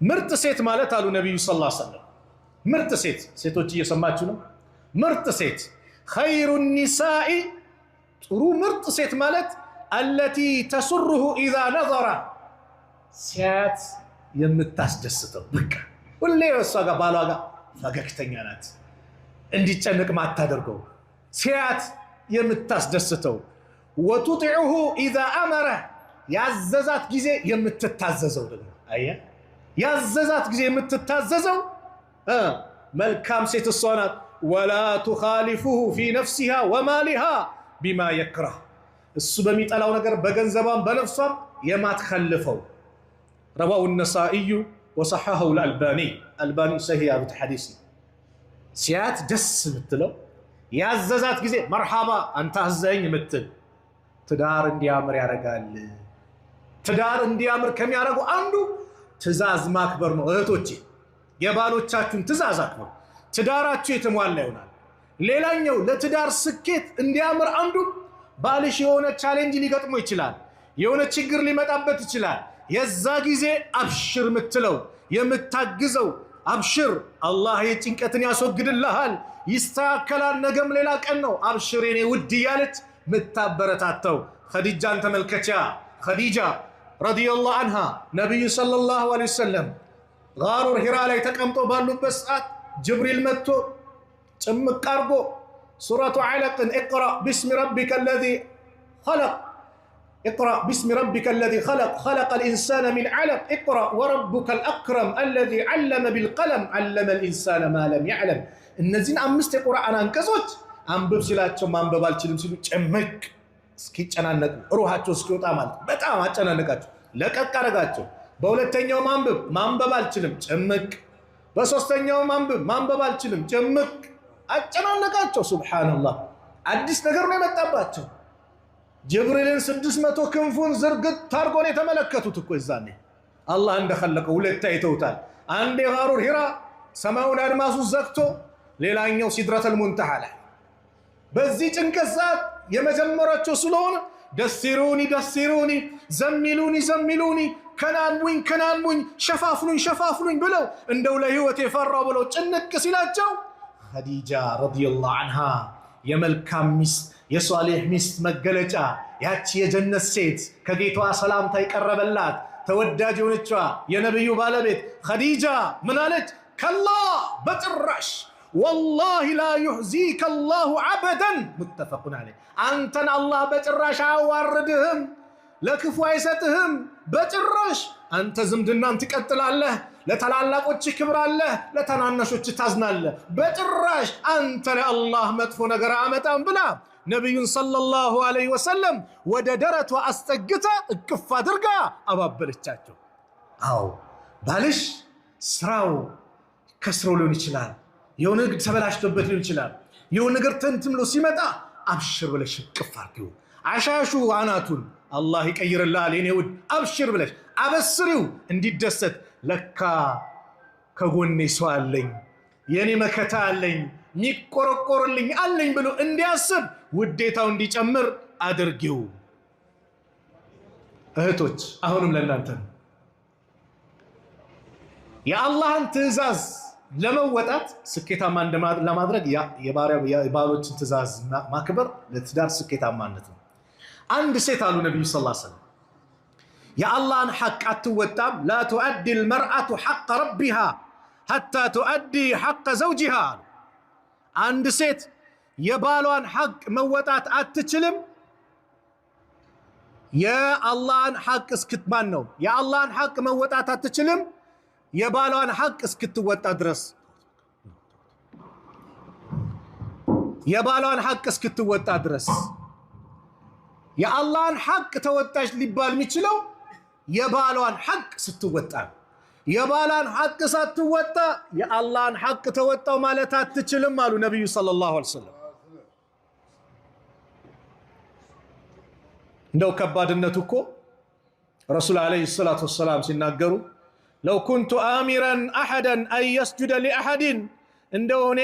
ምርጥ ሴት ማለት አሉ ነብዩ ሰለላሁ ዐለይሂ ወሰለም ምርጥ ሴት ሴቶች እየሰማችሁ ነው ምርጥ ሴት خير النساء ጥሩ ምርጥ ሴት ማለት التي تسره اذا نظر ሲያት የምታስደስተው በቃ ሁሌ እሷ ጋር ባሏ ጋር ፈገግተኛ ናት እንዲጨነቅ ማታደርገው ሲያት የምታስደስተው وتطيعه اذا امر ያዘዛት ጊዜ የምትታዘዘው ደግሞ አያ ያዘዛት ጊዜ የምትታዘዘው መልካም ሴት እሷ ናት ولا تخالفه في نفسها ومالها بما يكره እሱ በሚጠላው ነገር በገንዘቧም በነፍሷም የማትخلፈው رواه النسائي وصححه الألباني الألباني صحيح هذا الحديث ሲያት ደስ ምትለው ያዘዛት ጊዜ መርሐባ አንተ አዘኝ ምትል ትዳር እንዲያምር ያረጋል ትዳር እንዲያምር ከሚያረጉ አንዱ ትእዛዝ ማክበር ነው እህቶቼ የባሎቻችሁን ትእዛዝ አክብሩ ትዳራችሁ የተሟላ ይሆናል ሌላኛው ለትዳር ስኬት እንዲያምር አንዱ ባልሽ የሆነ ቻሌንጅ ሊገጥሞ ይችላል የሆነ ችግር ሊመጣበት ይችላል የዛ ጊዜ አብሽር ምትለው የምታግዘው አብሽር አላህ የጭንቀትን ያስወግድልሃል ይስተካከላል ነገም ሌላ ቀን ነው አብሽር የኔ ውድ ያለች ምታበረታተው ኸዲጃን ተመልከቻ ኸዲጃ ረዲየላሁ ዐንሃ ነብዩ ሰለላሁ ዐለይሂ ወሰለም ጋሩ ሂራ ላይ ተቀምጦ ባሉበት ሰዓት ጅብሪል መጥቶ ጭምቅ አርጎ ሱረቱ ዐለቅን اقرأ باسم ربك الذي خلق اقرأ باسم ربك الذي خلق خلق الإنسان من علق اقرأ وربك الأكرم الذي علم بالقلم علم الإنسان ما لم يعلم እነዚህን አምስት የቁርአን አንቀጾች አንብብ ሲላቸው ማንበብ አልችልም ሲሉ ጨመቅ እስኪጨናነቁ ሩሃቸው እስኪወጣ ማለት በጣም አጨናነቃቸው ለቀቅ አረጋቸው በሁለተኛው ማንበብ አልችልም ጨመቅ በሶስተኛው ማንበብ አልችልም ጨመቅ አጨናነቃቸው ሱብሃንአላህ አዲስ ነገር ነው የመጣባቸው ጅብሪልን 600 ክንፉን ዝርግት ታርጎ ነው የተመለከቱት እኮ ይዛኔ አላህ እንደخلቀው ሁለት አይተውታል አንድ የጋሩ ሂራ ሰማዩን አድማሱ ዘግቶ ሌላኛው ሲድረተል ሙንተሃ ላይ በዚህ ጭንቀት ሰዓት የመጀመራቸው ስለሆነ ደሲሩኒ ዘሚሉኒ ከናንሙኝ ሸፋፍኑኝ ብለው እንደው ለህይወት የፈራው ብለው ጭንቅ ሲላቸው ኸዲጃ ረዲየላሁ ዐንሃ የመልካም ሚስት የሷሊህ ሚስት መገለጫ ያቺ የጀነት ሴት ከጌታዋ ሰላምታ ይቀርበላት ተወዳጅ የሆነችዋ የነብዩ ባለቤት ኸዲጃ ምን አለች ከላ በጭራሽ والله لا يحزيك الله عبدا متفق عليه አንተን አላህ በጭራሽ አያዋርድህም ለክፉ አይሰጥህም በጭራሽ አንተ ዝምድናን ትቀጥላለህ ለታላላቆች ክብር አለህ ለታናናሾች ታዝናለህ በጭራሽ አንተ ለአላህ መጥፎ ነገር አመጣም ብላ ነብዩን ሰለላሁ ዐለይሂ ወሰለም ወደ ደረቷ አስጠግታ እቅፍ አድርጋ አባበለቻቸው አው ባልሽ ስራው ከስሮ ሊሆን ይችላል የሆነ ነገር ተበላሽቶበት ሊሆን ይችላል የሆነ ነገር ተንትምሎ ሲመጣ አብሽር ብለሽ እቅፍ አድርጊው አሻሹ አናቱን አላህ ይቀይርልሃል የኔ ውድ አብሽር ብለሽ አበስሪው እንዲደሰት ለካ ከጎኔ ሰው አለኝ የኔ መከታ አለኝ ሚቆረቆርልኝ አለኝ ብሎ እንዲያስብ ውዴታው እንዲጨምር አድርጊው እህቶች አሁንም ለእናንተ ነው የአላህን ትእዛዝ ለመወጣት ስኬታማ ለማድረግ የባሎችን ትእዛዝ ማክበር ለትዳር ስኬታማነት ነው አንድ ሴት አሉ ነብዩ ሰለላሁ ዐለይሂ ወሰለም የአላህን ሐቅ አትወጣም لا تؤدي المرأة حق ربها حتى تؤدي حق زوجها አንድ ሴት የባሏን ሐቅ መወጣት አትችልም የአላህን ሐቅ እስክትማን ነው የአላህን ሐቅ መወጣት አትችልም የባሏን ሐቅ እስክትወጣ ድረስ የባሏን ሐቅ እስክትወጣ ድረስ የአላህን ሐቅ ተወጣች ሊባል የሚችለው የባሏን ሐቅ ስትወጣ የባሏን ሐቅ ሳትወጣ የአላህን ሐቅ ተወጣው ማለት አትችልም አሉ ነብዩ ሰለላሁ ዐለይሂ ወሰለም እንደው ከባድነቱ እኮ ረሱል አለይሂ ሰላቱ ወሰላም ሲናገሩ لو كنت آمرا أحدا أن يسجد لأحد እንደው እኔ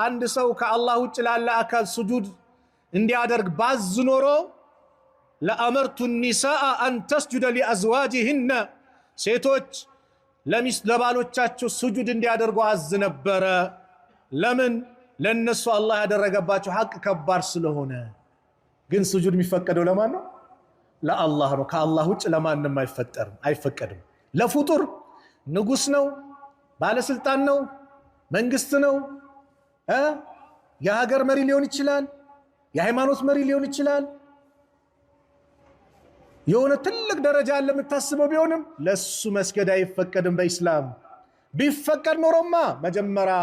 አንድ ሰው ከአላህ ውጭ ላለ አካል ስጁድ እንዲያደርግ ባዝ ኖሮ ለአመርቱ النساء أن تسجد لأزواجهن ሴቶች ለባሎቻቸው ስጁድ እንዲያደርጉ አዝ ነበረ። ለምን? ለነሱ አላህ ያደረገባቸው ሐቅ ከባድ ስለሆነ። ግን ስጁድ የሚፈቀደው ለማን ነው? ለአላህ ነው። ከአላህ ውጭ ለማንም አይፈቀድም። ለፍጡር ንጉስ ነው፣ ባለስልጣን ነው፣ መንግስት ነው፣ የሀገር መሪ ሊሆን ይችላል፣ የሃይማኖት መሪ ሊሆን ይችላል። የሆነ ትልቅ ደረጃ ያለ የምታስበው ቢሆንም ለሱ መስገድ አይፈቀድም በኢስላም። ቢፈቀድ ኖሮማ መጀመሪያ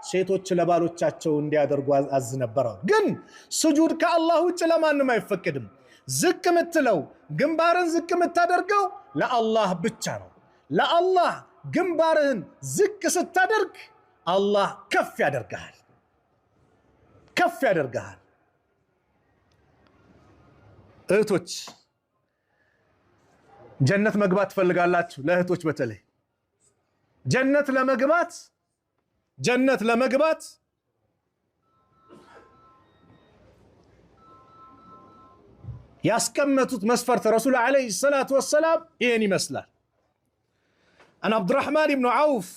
ሴቶች ለባሎቻቸው እንዲያደርጉ አዝ ነበር። ግን ስጁድ ከአላህ ውጭ ለማንም አይፈቀድም። ዝቅ የምትለው ግንባርን ዝቅ የምታደርገው ለአላህ ብቻ ነው። ለአላህ ግንባርህን ዝቅ ስታደርግ አላህ ከፍ ያደርግሃል። እህቶች ጀነት መግባት ትፈልጋላችሁ? ለእህቶች በተለይ ጀነት ለመግባት ያስቀመጡት መስፈርት ረሱል ዓለይሂ ሰላቱ ወሰላም ይህን ይመስላል። عن عبد الرحمن بن عوف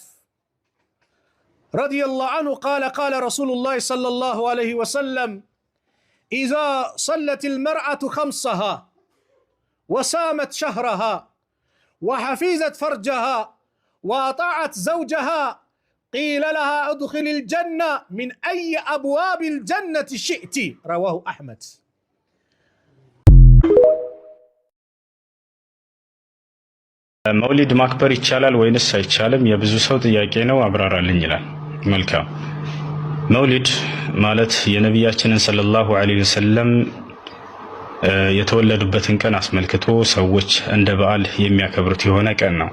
رضي الله عنه قال قال رسول الله صلى الله عليه وسلم إذا صلت المرأة خمسها وسامت شهرها وحفيزت فرجها وأطاعت زوجها قيل لها ادخل الجنة من أي أبواب الجنة شئت. رواه أحمد. መውሊድ ማክበር ይቻላል ወይንስ አይቻልም? የብዙ ሰው ጥያቄ ነው፣ አብራራልኝ ይላል። መልካም። መውሊድ ማለት የነቢያችንን ሰለላሁ ዐለይሂ ወሰለም የተወለዱበትን ቀን አስመልክቶ ሰዎች እንደ በዓል የሚያከብሩት የሆነ ቀን ነው።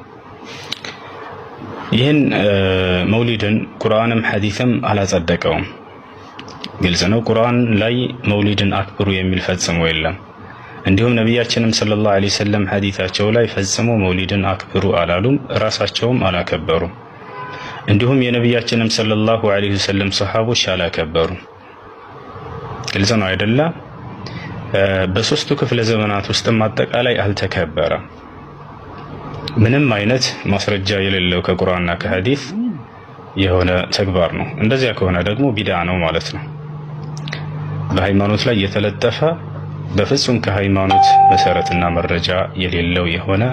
ይህን መውሊድን ቁርአንም ሐዲስም አላጸደቀውም። ግልጽ ነው። ቁርአን ላይ መውሊድን አክብሩ የሚል ፈጽሞ የለም። እንዲሁም ነቢያችንም ሰለላሁ ዐለይሂ ወሰለም ሐዲታቸው ላይ ፈጽሞ መውሊድን አክብሩ አላሉም፣ ራሳቸውም አላከበሩም። እንዲሁም የነቢያችንም ሰለላሁ ዐለይሂ ወሰለም ሰሃቦች አላከበሩም። ግልጽ ነው አይደለ? በሶስቱ ክፍለ ዘመናት ውስጥም አጠቃላይ አልተከበረም። ምንም አይነት ማስረጃ የሌለው ከቁርአንና ከሐዲስ የሆነ ተግባር ነው። እንደዚያ ከሆነ ደግሞ ቢድዓ ነው ማለት ነው። በሃይማኖት ላይ የተለጠፈ በፍጹም ከሃይማኖት መሰረትና መረጃ የሌለው የሆነ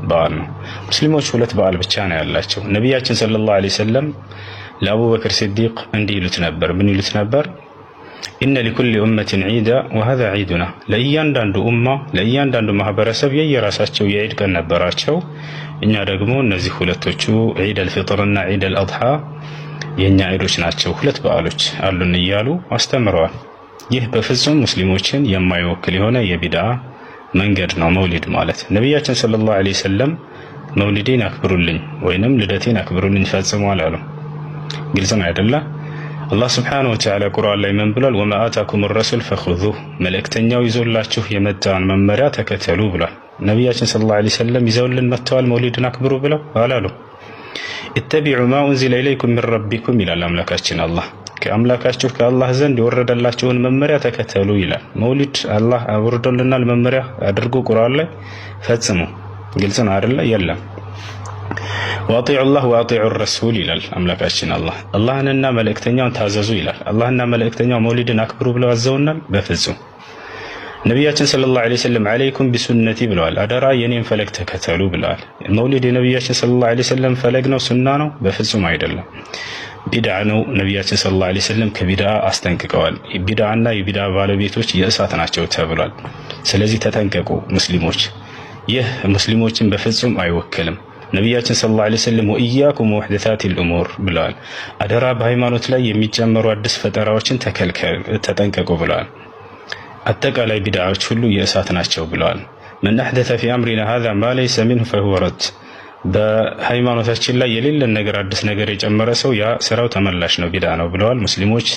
በዓል ነው። ሙስሊሞች ሁለት በዓል ብቻ ነው ያላቸው። ነቢያችን ሰለላሁ ዐለይሂ ወሰለም ለአቡበክር ሲዲቅ እንዲህ ይሉት ነበር። ምን ይሉት ነበር? ኢነ ሊኩሊ ኡመቲን ዒዳ ወሀዛ ዒዱና። ለእያንዳንዱ ኡማ ለእያንዳንዱ ማህበረሰብ የየራሳቸው የዒድ ቀን ነበራቸው። እኛ ደግሞ እነዚህ ሁለቶቹ ዒድ አልፊጥርና ዒድ አልአድሓ የእኛ ዒዶች ናቸው፣ ሁለት በዓሎች አሉን እያሉ አስተምረዋል። ይህ በፍጹም ሙስሊሞችን የማይወክል የሆነ የቢድዓ መንገድ ነው መውሊድ ማለት። ነቢያችን ሰለላሁ ዐለይሂ ወሰለም መውሊዴን አክብሩልኝ ወይንም ልደቴን አክብሩልኝ ፈጽሙ አላሉ። ግልጽ ነው አይደለ? አላህ ሱብሓነሁ ወተዓላ ቁርአን ላይ ምን ብሏል? ወማ አታኩም ረሱል ፈኹዙህ፣ መልእክተኛው ይዞላችሁ የመጣን መመሪያ ተከተሉ ብሏል። ነቢያችን ሰለላሁ ዐለይሂ ወሰለም ይዘውልን መጥተዋል መውሊድን አክብሩ ብለው አላሉ። ኢተቢዑ ማ ኡንዚለ ኢለይኩም ሚን ረቢኩም ይላል አምላካችን አላህ። ከአምላካችሁ ከአላህ ዘንድ የወረደላችሁን መመሪያ ተከተሉ ይላል። መውሊድ አላህ አውርዶልናል መመሪያ አድርጎ ቁርአን ላይ ፈጽሙ። ግልጽ ነው አይደለ? የለም። ወአጢዑ ላህ ወአጢዑ ረሱል ይላል አምላካችን አላህ። አላህንና መልእክተኛውን ታዘዙ ይላል። አላህና መልእክተኛው መውሊድን አክብሩ ብለው አዘውናል? በፍጹም። ነቢያችን ሰለላሁ ዐለይሂ ወሰለም ዐለይኩም ቢሱነቲ ብለዋል። አደራ የኔን ፈለግ ተከተሉ ብለዋል። መውሊድ የነቢያችን ሰለላሁ ዐለይሂ ወሰለም ፈለግ ነው? ሱና ነው? በፍጹም አይደለም። ቢድዓ ነው። ነቢያችን ሰለላሁ ዐለይሂ ወሰለም ከቢድዓ አስጠንቅቀዋል። ቢድዓና የቢድዓ ባለቤቶች የእሳት ናቸው ተብሏል። ስለዚህ ተጠንቀቁ ሙስሊሞች። ይህ ሙስሊሞችን በፍጹም አይወክልም። ነቢያችን ሰለላሁ ዐለይሂ ወሰለም ወኢያኩም ወሙሕደሳቲል ኡሙር ብለዋል። አደራ በሃይማኖት ላይ የሚጨመሩ አዲስ ፈጠራዎችን ተጠንቀቁ ብለዋል። አጠቃላይ ቢድዓዎች ሁሉ የእሳት ናቸው ብለዋል። መን አሕደተ ፊ አምሪና ሃዛ ማ ለይሰ ሚንሁ ፈሁወ ረድ። በሃይማኖታችን ላይ የሌለን ነገር አዲስ ነገር የጨመረ ሰው ያ ስራው ተመላሽ ነው፣ ቢድዓ ነው ብለዋል ሙስሊሞች።